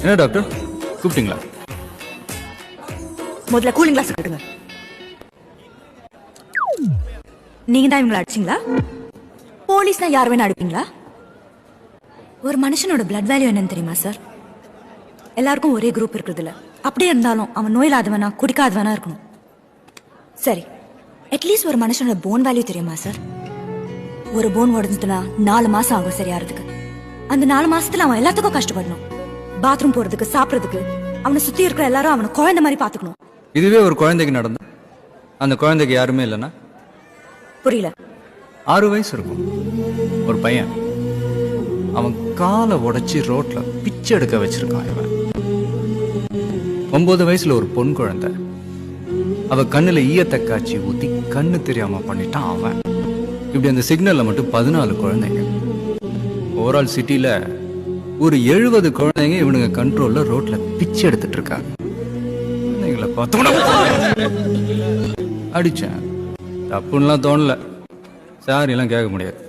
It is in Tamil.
என்ன டாக்டர் கூப்பிட்டீங்களா? முதல்ல கூலிங் கிளாஸ் கட்டுங்க. நீங்க தான் இவங்களை அடிச்சிங்களா? போலீஸ்னா யார் வேணா அடிப்பீங்களா? ஒரு மனுஷனோட பிளட் வேல்யூ என்னன்னு தெரியுமா சார்? எல்லாருக்கும் ஒரே குரூப் இருக்கிறது இல்ல. அப்படியே இருந்தாலும் அவன் நோயில்லாதவனா குடிக்காதவனா இருக்கணும். சரி, அட்லீஸ்ட் ஒரு மனுஷனோட போன் வேல்யூ தெரியுமா சார்? ஒரு போன் உடஞ்சுதுன்னா 4 மாசம் ஆகும் சரியாறதுக்கு. அந்த 4 மாசத்துல அவன் எல்லாத்துக்கும் கஷ்டப்படணும். பாத்ரூம் போறதுக்கு, சாப்பிடறதுக்கு, அவனை சுத்தி இருக்கிற எல்லாரும் அவனை குழந்தை மாதிரி பாத்துக்கணும். இதுவே ஒரு குழந்தைக்கு நடந்து அந்த குழந்தைக்கு யாருமே இல்லைன்னா? புரியல. 6 வயசு இருக்கும் ஒரு பையன், அவன் காலை உடைச்சி ரோட்ல பிச்சை எடுக்க வச்சிருக்கான். இவன் 9 வயசுல ஒரு பொன் குழந்தை, அவ கண்ணுல ஈயத்தை காய்ச்சி ஊத்தி கண்ணு தெரியாம பண்ணிட்டான் அவன். இப்படி அந்த சிக்னல்ல மட்டும் 14 குழந்தைங்க. ஓவரால் சிட்டில ஒரு 70 குழந்தைங்க இவனுங்க கண்ட்ரோல்ல ரோட்ல பிச்சை எடுத்துட்டு இருக்காங்க. குழந்தைங்களை பார்த்தோம்னா அடிச்சேன். தப்புன்னெலாம் தோணல, சாரி எல்லாம் கேட்க முடியாது.